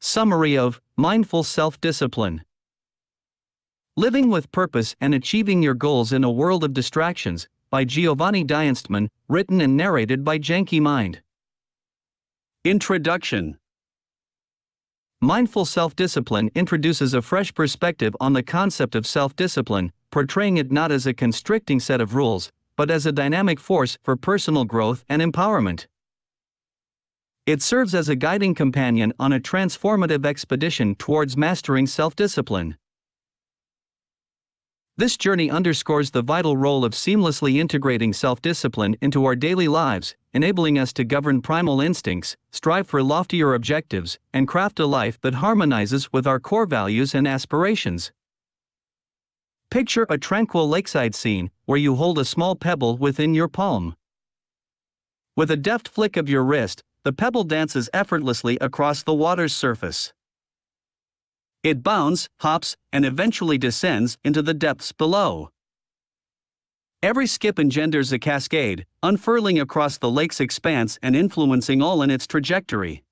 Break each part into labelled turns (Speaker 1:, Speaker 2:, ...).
Speaker 1: Summary of Mindful Self-Discipline. Living with Purpose and Achieving Your Goals in a World of Distractions, by Giovanni Dienstmann, written and narrated by Janky Mind. Introduction. Mindful self-discipline introduces a fresh perspective on the concept of self-discipline, portraying it not as a constricting set of rules, but as a dynamic force for personal growth and empowerment. It serves as a guiding companion on a transformative expedition towards mastering self-discipline. This journey underscores the vital role of seamlessly integrating self-discipline into our daily lives, enabling us to govern primal instincts, strive for loftier objectives, and craft a life that harmonizes with our core values and aspirations. Picture a tranquil lakeside scene where you hold a small pebble within your palm. With a deft flick of your wrist, the pebble dances effortlessly across the water's surface. It bounds, hops, and eventually descends into the depths below. Every skip engenders a cascade, unfurling across the lake's expanse and influencing all in its trajectory.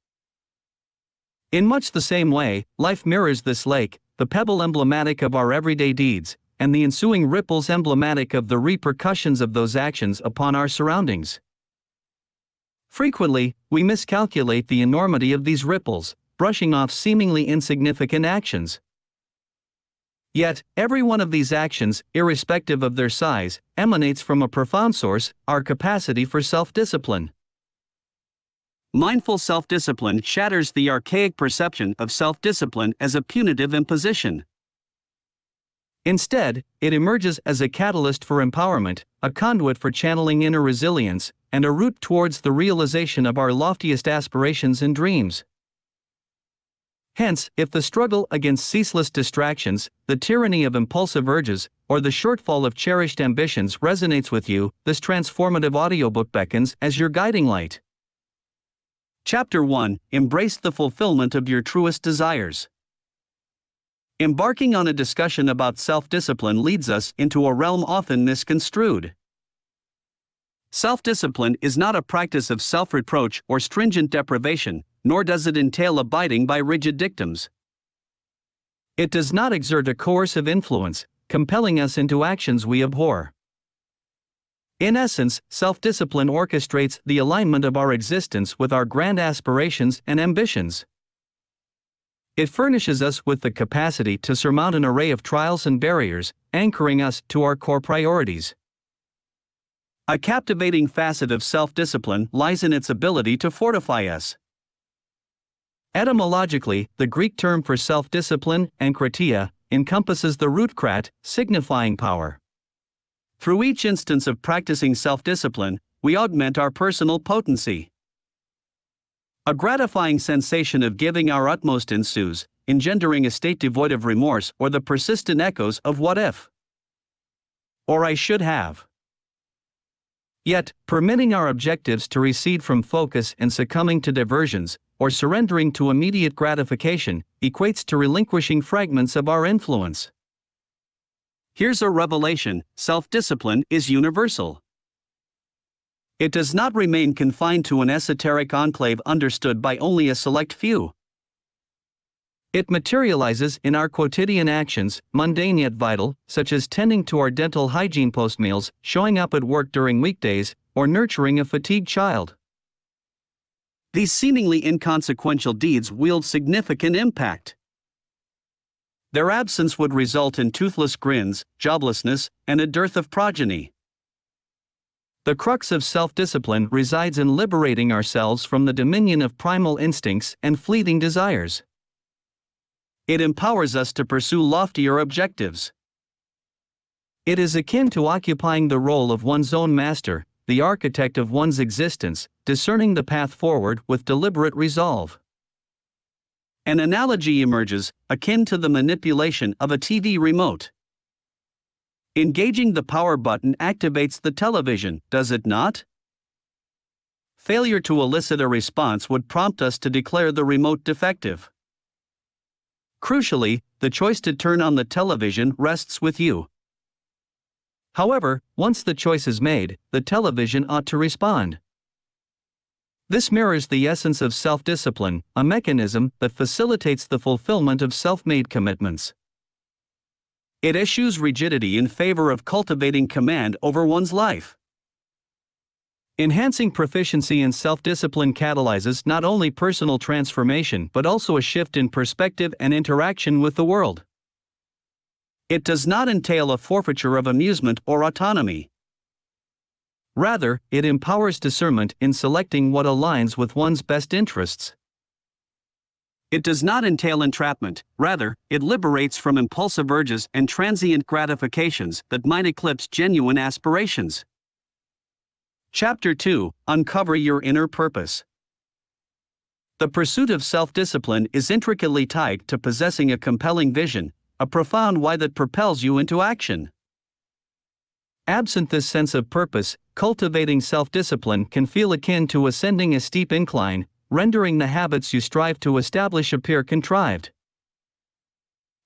Speaker 1: In much the same way, life mirrors this lake, the pebble emblematic of our everyday deeds, and the ensuing ripples emblematic of the repercussions of those actions upon our surroundings. Frequently, we miscalculate the enormity of these ripples, brushing off seemingly insignificant actions. Yet, every one of these actions, irrespective of their size, emanates from a profound source, our capacity for self-discipline. Mindful self-discipline shatters the archaic perception of self-discipline as a punitive imposition. Instead, it emerges as a catalyst for empowerment, a conduit for channeling inner resilience, and a route towards the realization of our loftiest aspirations and dreams. Hence, if the struggle against ceaseless distractions, the tyranny of impulsive urges, or the shortfall of cherished ambitions resonates with you, this transformative audiobook beckons as your guiding light. Chapter 1: Embrace the fulfillment of your truest desires. Embarking on a discussion about self-discipline leads us into a realm often misconstrued. Self-discipline is not a practice of self-reproach or stringent deprivation, nor does it entail abiding by rigid dictums. It does not exert a coercive influence, compelling us into actions we abhor. In essence, self-discipline orchestrates the alignment of our existence with our grand aspirations and ambitions. It furnishes us with the capacity to surmount an array of trials and barriers, anchoring us to our core priorities. A captivating facet of self-discipline lies in its ability to fortify us. Etymologically, the Greek term for self-discipline, enkratia, encompasses the root krat, signifying power. Through each instance of practicing self-discipline, we augment our personal potency. A gratifying sensation of giving our utmost ensues, engendering a state devoid of remorse or the persistent echoes of what if, or I should have. Yet, permitting our objectives to recede from focus and succumbing to diversions, or surrendering to immediate gratification, equates to relinquishing fragments of our influence. Here's a revelation: self-discipline is universal. It does not remain confined to an esoteric enclave understood by only a select few. It materializes in our quotidian actions, mundane yet vital, such as tending to our dental hygiene post-meals, showing up at work during weekdays, or nurturing a fatigued child. These seemingly inconsequential deeds wield significant impact. Their absence would result in toothless grins, joblessness, and a dearth of progeny. The crux of self-discipline resides in liberating ourselves from the dominion of primal instincts and fleeting desires. It empowers us to pursue loftier objectives. It is akin to occupying the role of one's own master, the architect of one's existence, discerning the path forward with deliberate resolve. An analogy emerges, akin to the manipulation of a TV remote. Engaging the power button activates the television, does it not? Failure to elicit a response would prompt us to declare the remote defective. Crucially, the choice to turn on the television rests with you. However, once the choice is made, the television ought to respond. This mirrors the essence of self-discipline, a mechanism that facilitates the fulfillment of self-made commitments. It eschews rigidity in favor of cultivating command over one's life. Enhancing proficiency in self-discipline catalyzes not only personal transformation but also a shift in perspective and interaction with the world. It does not entail a forfeiture of amusement or autonomy. Rather, it empowers discernment in selecting what aligns with one's best interests. It does not entail entrapment, rather, it liberates from impulsive urges and transient gratifications that might eclipse genuine aspirations. Chapter 2: Uncover Your Inner Purpose. The pursuit of self-discipline is intricately tied to possessing a compelling vision, a profound why that propels you into action. Absent this sense of purpose, cultivating self-discipline can feel akin to ascending a steep incline, rendering the habits you strive to establish appear contrived.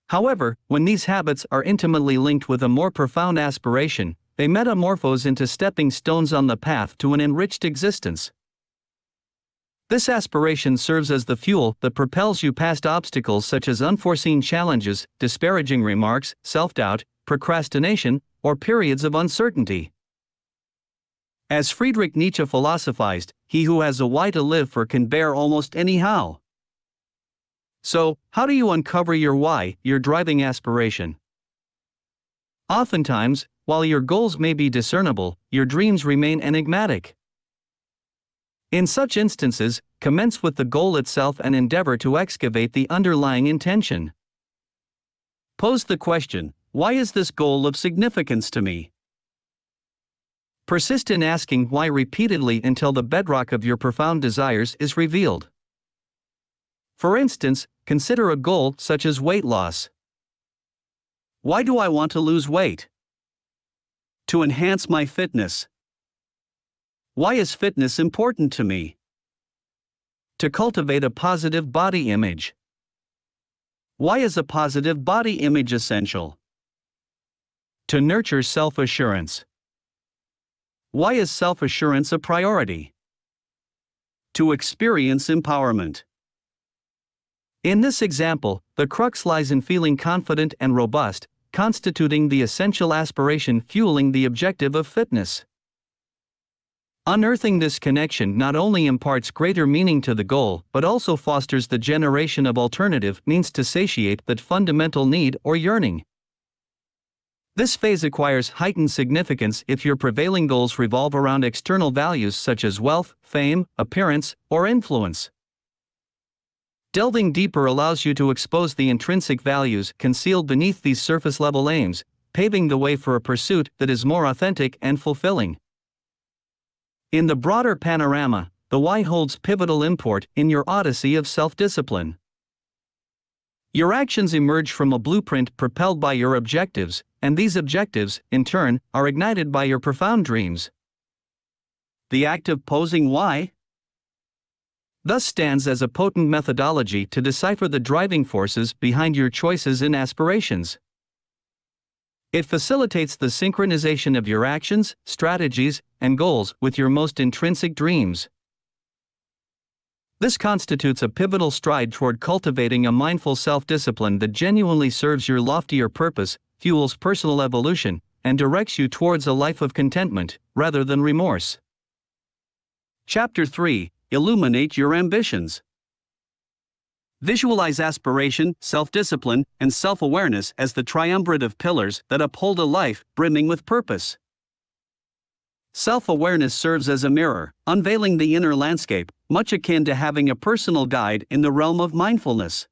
Speaker 1: However, when these habits are intimately linked with a more profound aspiration, they metamorphose into stepping stones on the path to an enriched existence. This aspiration serves as the fuel that propels you past obstacles such as unforeseen challenges, disparaging remarks, self-doubt, procrastination, or periods of uncertainty. As Friedrich Nietzsche philosophized, he who has a why to live for can bear almost any how. So, how do you uncover your why, your driving aspiration? Oftentimes, while your goals may be discernible, your dreams remain enigmatic. In such instances, commence with the goal itself and endeavor to excavate the underlying intention. Pose the question, why is this goal of significance to me? Persist in asking why repeatedly until the bedrock of your profound desires is revealed. For instance, consider a goal such as weight loss. Why do I want to lose weight? To enhance my fitness. Why is fitness important to me? To cultivate a positive body image. Why is a positive body image essential? To nurture self-assurance. Why is self-assurance a priority? To experience empowerment. In this example, the crux lies in feeling confident and robust, constituting the essential aspiration fueling the objective of fitness. Unearthing this connection not only imparts greater meaning to the goal but also fosters the generation of alternative means to satiate that fundamental need or yearning. This phase acquires heightened significance if your prevailing goals revolve around external values such as wealth, fame, appearance, or influence. Delving deeper allows you to expose the intrinsic values concealed beneath these surface-level aims, paving the way for a pursuit that is more authentic and fulfilling. In the broader panorama, the why holds pivotal import in your odyssey of self-discipline. Your actions emerge from a blueprint propelled by your objectives, and these objectives, in turn, are ignited by your profound dreams. The act of posing why thus stands as a potent methodology to decipher the driving forces behind your choices and aspirations. It facilitates the synchronization of your actions, strategies, and goals with your most intrinsic dreams. This constitutes a pivotal stride toward cultivating a mindful self-discipline that genuinely serves your loftier purpose, fuels personal evolution, and directs you towards a life of contentment, rather than remorse. Chapter 3: Illuminate Your Ambitions. Visualize aspiration, self-discipline, and self-awareness as the triumvirate of pillars that uphold a life brimming with purpose. Self-awareness serves as a mirror, unveiling the inner landscape, much akin to having a personal guide in the realm of mindfulness.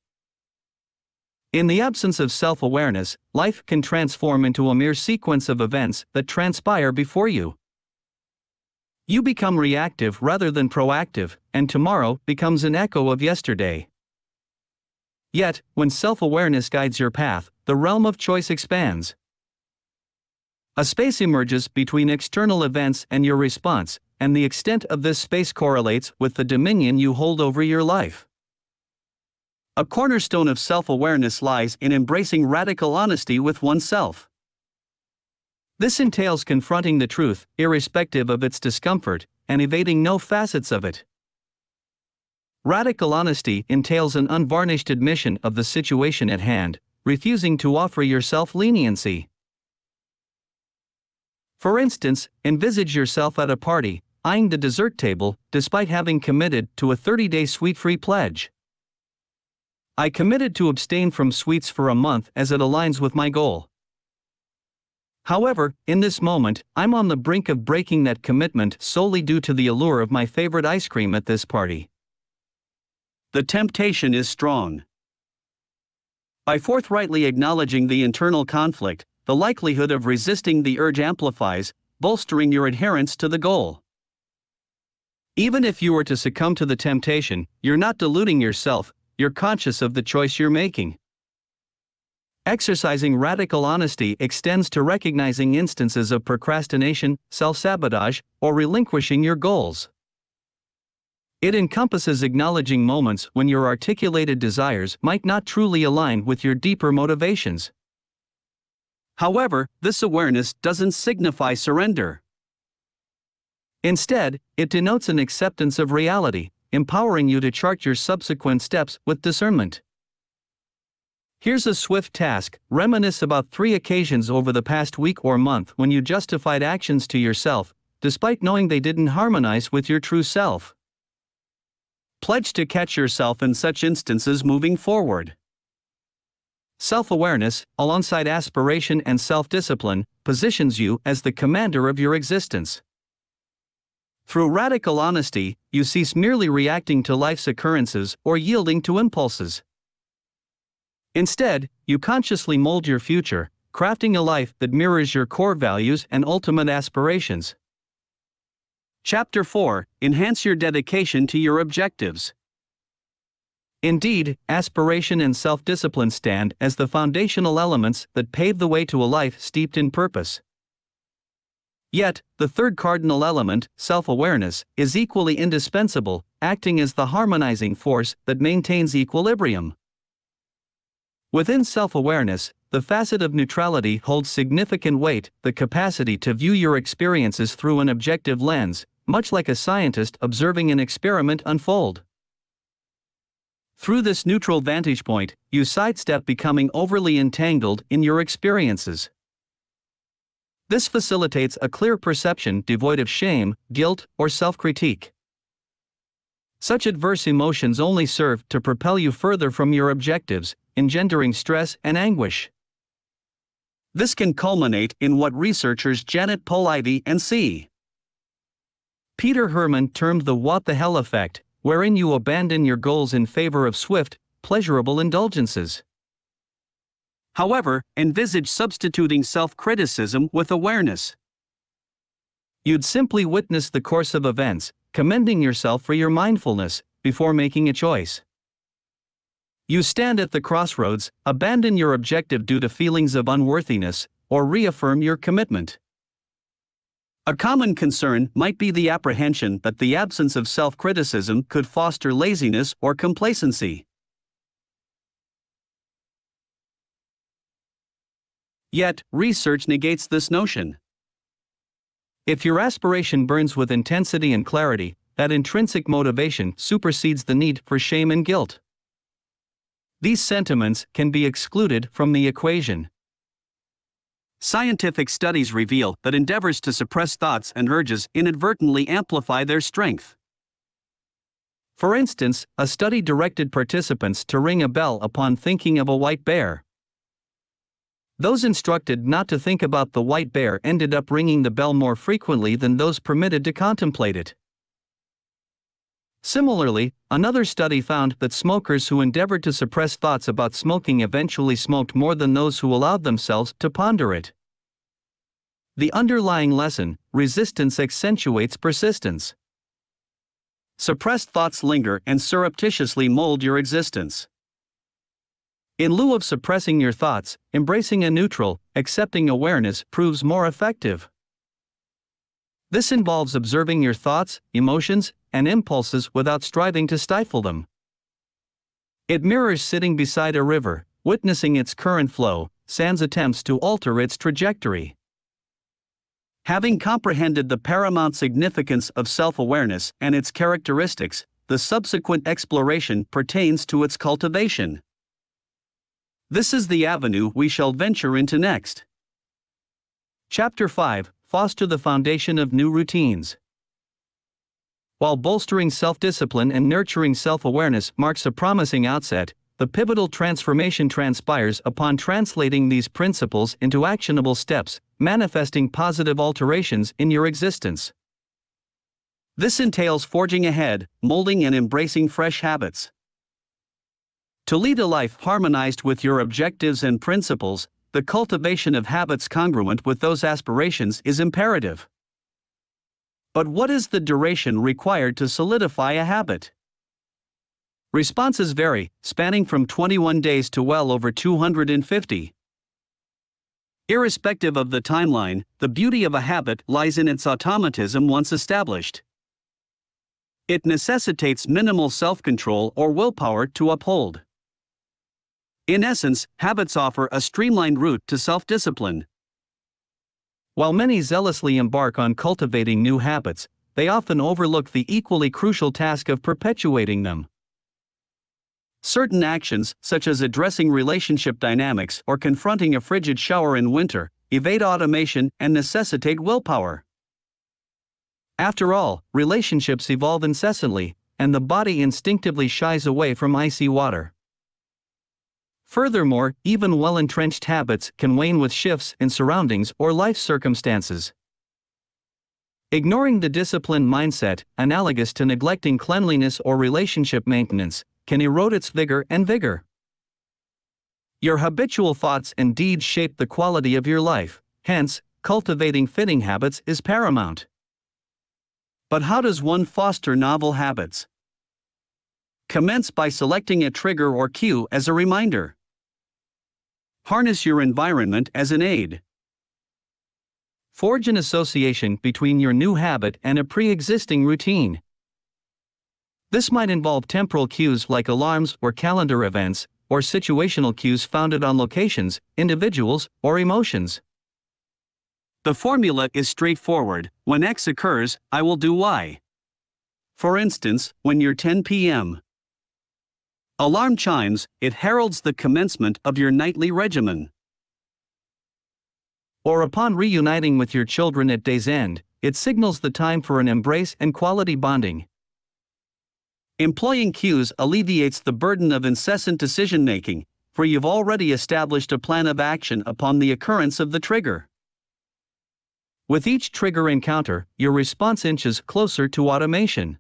Speaker 1: In the absence of self-awareness, life can transform into a mere sequence of events that transpire before you. You become reactive rather than proactive, and tomorrow becomes an echo of yesterday. Yet, when self-awareness guides your path, the realm of choice expands. A space emerges between external events and your response, and the extent of this space correlates with the dominion you hold over your life. A cornerstone of self-awareness lies in embracing radical honesty with oneself. This entails confronting the truth, irrespective of its discomfort, and evading no facets of it. Radical honesty entails an unvarnished admission of the situation at hand, refusing to offer yourself leniency. For instance, envisage yourself at a party, eyeing the dessert table, despite having committed to a 30-day sweet-free pledge. I committed to abstain from sweets for a month as it aligns with my goal. However, in this moment, I'm on the brink of breaking that commitment solely due to the allure of my favorite ice cream at this party. The temptation is strong. By forthrightly acknowledging the internal conflict, the likelihood of resisting the urge amplifies, bolstering your adherence to the goal. Even if you were to succumb to the temptation, you're not deluding yourself, you're conscious of the choice you're making. Exercising radical honesty extends to recognizing instances of procrastination, self-sabotage, or relinquishing your goals. It encompasses acknowledging moments when your articulated desires might not truly align with your deeper motivations. However, this awareness doesn't signify surrender. Instead, it denotes an acceptance of reality, empowering you to chart your subsequent steps with discernment. Here's a swift task: reminisce about 3 occasions over the past week or month when you justified actions to yourself, despite knowing they didn't harmonize with your true self. Pledge to catch yourself in such instances moving forward. Self-awareness, alongside aspiration and self-discipline, positions you as the commander of your existence. Through radical honesty, you cease merely reacting to life's occurrences or yielding to impulses. Instead, you consciously mold your future, crafting a life that mirrors your core values and ultimate aspirations. Chapter 4: Enhance your dedication to your objectives. Indeed, aspiration and self-discipline stand as the foundational elements that pave the way to a life steeped in purpose. Yet, the third cardinal element, self-awareness, is equally indispensable, acting as the harmonizing force that maintains equilibrium. Within self-awareness, the facet of neutrality holds significant weight, the capacity to view your experiences through an objective lens, much like a scientist observing an experiment unfold. Through this neutral vantage point, you sidestep becoming overly entangled in your experiences. This facilitates a clear perception devoid of shame, guilt, or self-critique. Such adverse emotions only serve to propel you further from your objectives, engendering stress and anguish. This can culminate in what researchers Janet Polivy and C. Peter Herman termed the "what the hell" effect, wherein you abandon your goals in favor of swift, pleasurable indulgences. However, envisage substituting self-criticism with awareness. You'd simply witness the course of events, commending yourself for your mindfulness, before making a choice. You stand at the crossroads, abandon your objective due to feelings of unworthiness, or reaffirm your commitment. A common concern might be the apprehension that the absence of self-criticism could foster laziness or complacency. Yet, research negates this notion. If your aspiration burns with intensity and clarity, that intrinsic motivation supersedes the need for shame and guilt. These sentiments can be excluded from the equation. Scientific studies reveal that endeavors to suppress thoughts and urges inadvertently amplify their strength. For instance, a study directed participants to ring a bell upon thinking of a white bear. Those instructed not to think about the white bear ended up ringing the bell more frequently than those permitted to contemplate it. Similarly, another study found that smokers who endeavored to suppress thoughts about smoking eventually smoked more than those who allowed themselves to ponder it. The underlying lesson: resistance accentuates persistence. Suppressed thoughts linger and surreptitiously mold your existence. In lieu of suppressing your thoughts, embracing a neutral, accepting awareness proves more effective. This involves observing your thoughts, emotions, and impulses without striving to stifle them. It mirrors sitting beside a river, witnessing its current flow, sans attempts to alter its trajectory. Having comprehended the paramount significance of self-awareness and its characteristics, the subsequent exploration pertains to its cultivation. This is the avenue we shall venture into next. Chapter 5: Foster the foundation of new routines. While bolstering self-discipline and nurturing self-awareness marks a promising outset, the pivotal transformation transpires upon translating these principles into actionable steps, manifesting positive alterations in your existence. This entails forging ahead, molding and embracing fresh habits. To lead a life harmonized with your objectives and principles, the cultivation of habits congruent with those aspirations is imperative. But what is the duration required to solidify a habit? Responses vary, spanning from 21 days to well over 250. Irrespective of the timeline, the beauty of a habit lies in its automatism once established. It necessitates minimal self-control or willpower to uphold. In essence, habits offer a streamlined route to self-discipline. While many zealously embark on cultivating new habits, they often overlook the equally crucial task of perpetuating them. Certain actions, such as addressing relationship dynamics or confronting a frigid shower in winter, evade automation and necessitate willpower. After all, relationships evolve incessantly, and the body instinctively shies away from icy water. Furthermore, even well-entrenched habits can wane with shifts in surroundings or life circumstances. Ignoring the disciplined mindset, analogous to neglecting cleanliness or relationship maintenance, can erode its vigor and vigor. Your habitual thoughts and deeds shape the quality of your life, hence, cultivating fitting habits is paramount. But how does one foster novel habits? Commence by selecting a trigger or cue as a reminder. Harness your environment as an aid. Forge an association between your new habit and a pre-existing routine. This might involve temporal cues like alarms or calendar events, or situational cues founded on locations, individuals, or emotions. The formula is straightforward: when X occurs, I will do Y. For instance, when your 10 p.m. alarm chimes, it heralds the commencement of your nightly regimen. Or upon reuniting with your children at day's end, it signals the time for an embrace and quality bonding. Employing cues alleviates the burden of incessant decision-making, for you've already established a plan of action upon the occurrence of the trigger. With each trigger encounter, your response inches closer to automation.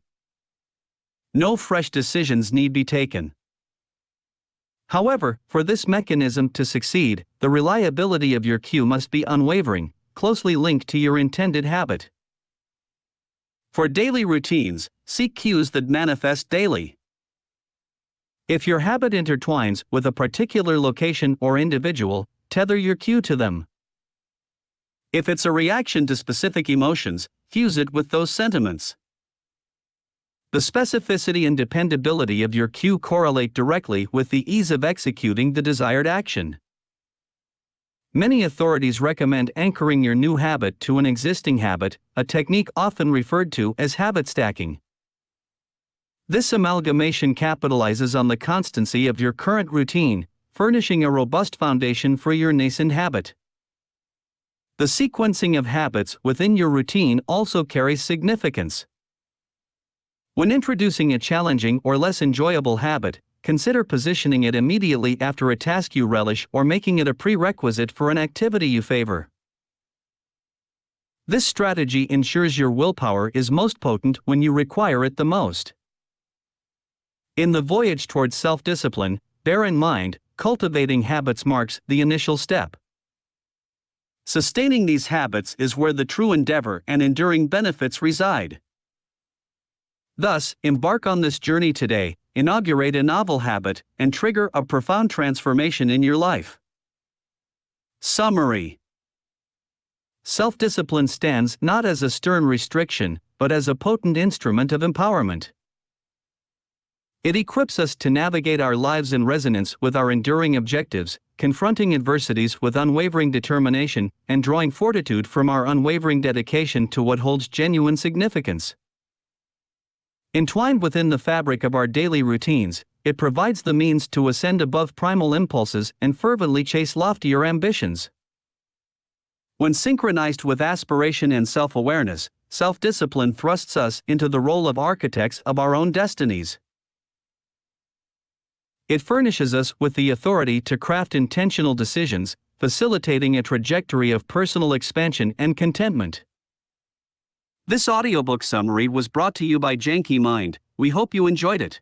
Speaker 1: No fresh decisions need be taken. However, for this mechanism to succeed, the reliability of your cue must be unwavering, closely linked to your intended habit. For daily routines, seek cues that manifest daily. If your habit intertwines with a particular location or individual, tether your cue to them. If it's a reaction to specific emotions, fuse it with those sentiments. The specificity and dependability of your cue correlate directly with the ease of executing the desired action. Many authorities recommend anchoring your new habit to an existing habit, a technique often referred to as habit stacking. This amalgamation capitalizes on the constancy of your current routine, furnishing a robust foundation for your nascent habit. The sequencing of habits within your routine also carries significance. When introducing a challenging or less enjoyable habit, consider positioning it immediately after a task you relish or making it a prerequisite for an activity you favor. This strategy ensures your willpower is most potent when you require it the most. In the voyage towards self-discipline, bear in mind, cultivating habits marks the initial step. Sustaining these habits is where the true endeavor and enduring benefits reside. Thus, embark on this journey today, inaugurate a novel habit, and trigger a profound transformation in your life. Summary: self-discipline stands not as a stern restriction, but as a potent instrument of empowerment. It equips us to navigate our lives in resonance with our enduring objectives, confronting adversities with unwavering determination, and drawing fortitude from our unwavering dedication to what holds genuine significance. Entwined within the fabric of our daily routines, it provides the means to ascend above primal impulses and fervently chase loftier ambitions. When synchronized with aspiration and self-awareness, self-discipline thrusts us into the role of architects of our own destinies. It furnishes us with the authority to craft intentional decisions, facilitating a trajectory of personal expansion and contentment. This audiobook summary was brought to you by Janky Mind. We hope you enjoyed it.